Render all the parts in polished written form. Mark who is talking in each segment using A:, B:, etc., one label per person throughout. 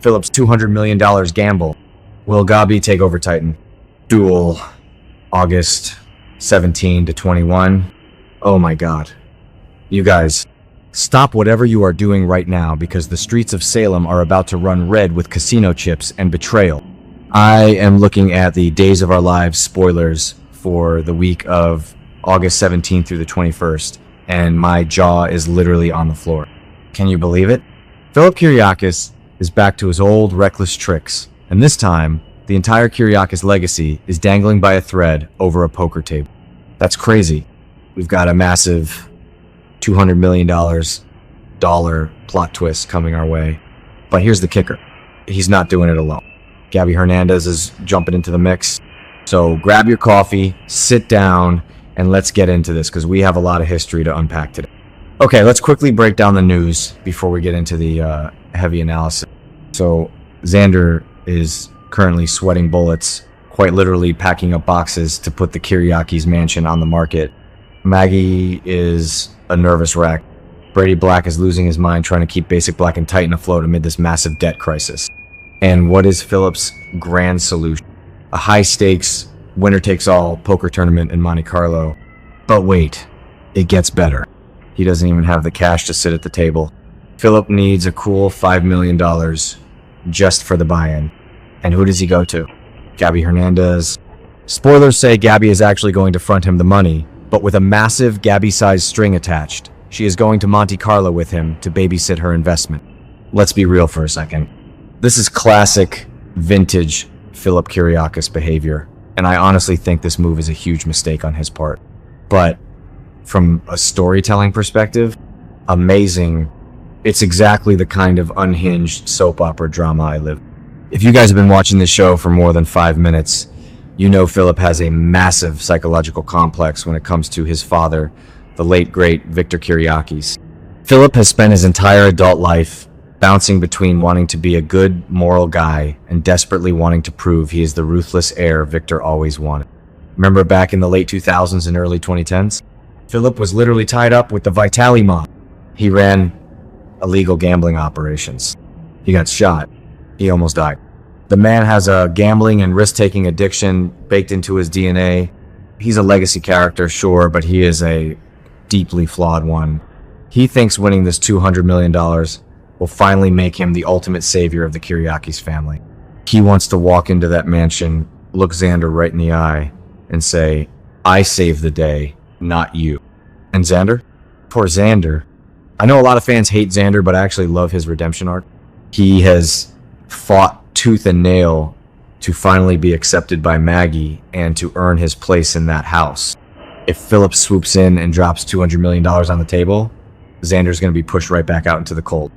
A: Philip's $200 million gamble. Will Gabi take over Titan? DOOL, August 17 to 21. Oh my god. You guys, stop whatever you are doing right now because the streets of Salem are about to run red with casino chips and betrayal. I am looking at the Days of Our Lives spoilers for the week of August 17th through the 21st, and my jaw is literally on the floor. Can you believe it? Philip Kiriakis is back to his old reckless tricks, and this time, the entire Kiriakis legacy is dangling by a thread over a poker table. That's crazy. We've got a massive $200 million plot twist coming our way. But here's the kicker. He's not doing it alone. Gabi Hernandez is jumping into the mix. So grab your coffee, sit down, and let's get into this because we have a lot of history to unpack today. Okay, let's quickly break down the news before we get into the heavy analysis. So Xander is currently sweating bullets, quite literally packing up boxes to put the Kiriakis mansion on the market. Maggie is a nervous wreck. Brady Black is losing his mind trying to keep Basic Black and Titan afloat amid this massive debt crisis. And what is Philip's grand solution? A high-stakes, winner-takes-all poker tournament in Monte Carlo. But wait, it gets better. He doesn't even have the cash to sit at the table. Philip needs a cool $5 million just for the buy-in. And who does he go to? Gabi Hernandez. Spoilers say Gabi is actually going to front him the money, but with a massive Gabi-sized string attached. She is going to Monte Carlo with him to babysit her investment. Let's be real for a second. This is classic, vintage Philip Kiriakis behavior, and I honestly think this move is a huge mistake on his part. But from a storytelling perspective, amazing. It's exactly the kind of unhinged soap opera drama I live. If you guys have been watching this show for more than 5 minutes, you know Philip has a massive psychological complex when it comes to his father, the late great Victor Kiriakis. Philip has spent his entire adult life bouncing between wanting to be a good, moral guy and desperately wanting to prove he is the ruthless heir Victor always wanted. Remember back in the late 2000s and early 2010s? Philip was literally tied up with the Vitali mob. He ran illegal gambling operations. He got shot. He almost died. The man has a gambling and risk-taking addiction baked into his DNA. He's a legacy character, sure, but he is a deeply flawed one. He thinks winning this $200 million will finally make him the ultimate savior of the Kiriakis family. He wants to walk into that mansion, look Xander right in the eye, and say, I saved the day, not you. And Xander? Poor Xander. I know a lot of fans hate Xander, but I actually love his redemption arc. He has fought tooth and nail to finally be accepted by Maggie and to earn his place in that house. If Philip swoops in and drops $200 million on the table, Xander's going to be pushed right back out into the cold.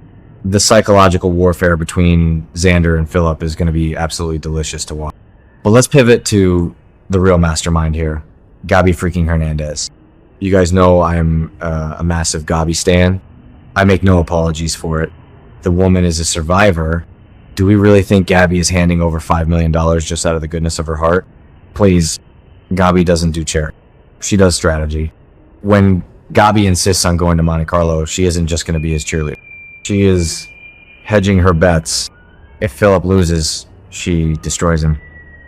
A: The psychological warfare between Xander and Philip is going to be absolutely delicious to watch. But let's pivot to the real mastermind here, Gabi freaking Hernandez. You guys know I am a massive Gabi stan. I make no apologies for it. The woman is a survivor. Do we really think Gabi is handing over $5 million just out of the goodness of her heart? Please, Gabi doesn't do charity. She does strategy. When Gabi insists on going to Monte Carlo, she isn't just going to be his cheerleader. She is hedging her bets. If Philip loses, she destroys him.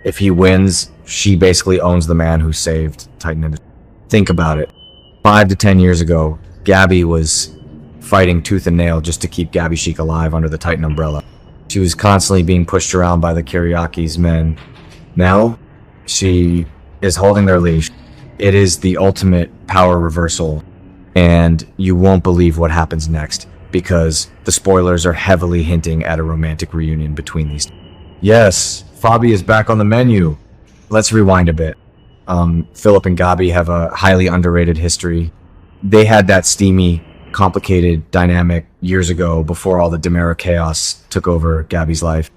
A: If he wins, she basically owns the man who saved Titan Industries. Think about it. 5 to 10 years ago, Gabi was fighting tooth and nail just to keep Gabi Chic alive under the Titan umbrella. She was constantly being pushed around by the Kiriakis men. Now, she is holding their leash. It is the ultimate power reversal, and you won't believe what happens next, because the spoilers are heavily hinting at a romantic reunion between these two. Yes, Phabi is back on the menu. Let's rewind a bit. Philip and Gabi have a highly underrated history. They had that steamy, complicated dynamic years ago before all the DiMera chaos took over Gabi's life.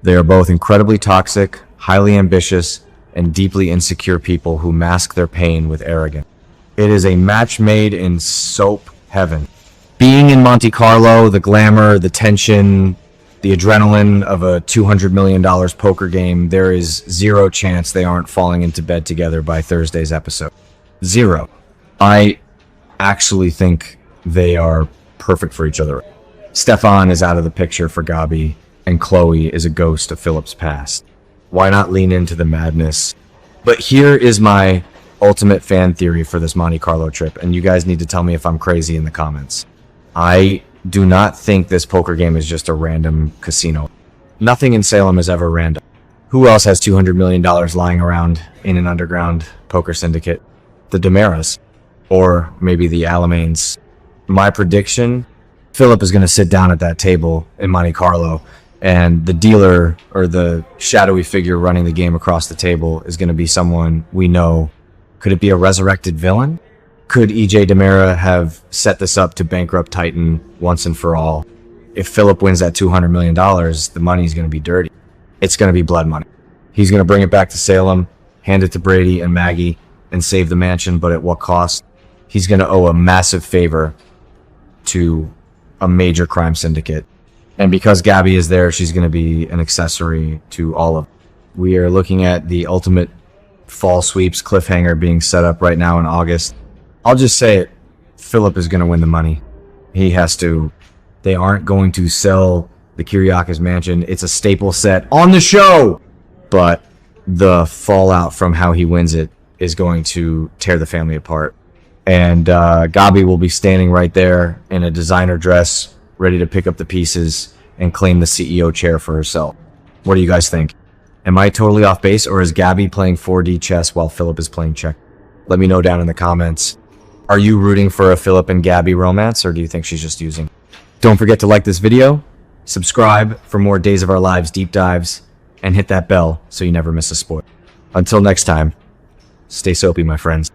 A: They are both incredibly toxic, highly ambitious, and deeply insecure people who mask their pain with arrogance. It is a match made in soap heaven. Being in Monte Carlo, the glamour, the tension, the adrenaline of a $200 million poker game, there is zero chance they aren't falling into bed together by Thursday's episode. Zero. I actually think they are perfect for each other. Stefan is out of the picture for Gabi. and Chloe is a ghost of Philip's past. Why not lean into the madness? But here is my ultimate fan theory for this Monte Carlo trip, and you guys need to tell me if I'm crazy in the comments. I do not think this poker game is just a random casino. Nothing in Salem is ever random. Who else has $200 million lying around in an underground poker syndicate? The DiMeras. Or maybe the Alamains. My prediction, Philip is going to sit down at that table in Monte Carlo, and the dealer or the shadowy figure running the game across the table is going to be someone we know. Could it be a resurrected villain? Could EJ DiMera have set this up to bankrupt Titan once and for all? If Philip wins that $200 million, the money's going to be dirty. It's going to be blood money. He's going to bring it back to Salem, hand it to Brady and Maggie, and save the mansion, but at what cost? He's going to owe a massive favor to a major crime syndicate. And because Gabi is there, she's going to be an accessory to all of it. We are looking at the ultimate fall sweeps cliffhanger being set up right now in August. I'll just say it. Philip is going to win the money. He has to. They aren't going to sell the Kiriakis mansion. It's a staple set on the show. But the fallout from how he wins it is going to tear the family apart. And Gabi will be standing right there in a designer dress, ready to pick up the pieces and claim the CEO chair for herself. What do you guys think? Am I totally off base, or is Gabi playing 4D chess while Philip is playing check? Let me know down in the comments. Are you rooting for a Philip and Gabi romance, or do you think she's just using? Don't forget to like this video, subscribe for more Days of Our Lives deep dives, and hit that bell so you never miss a spoil. Until next time, stay soapy, my friends.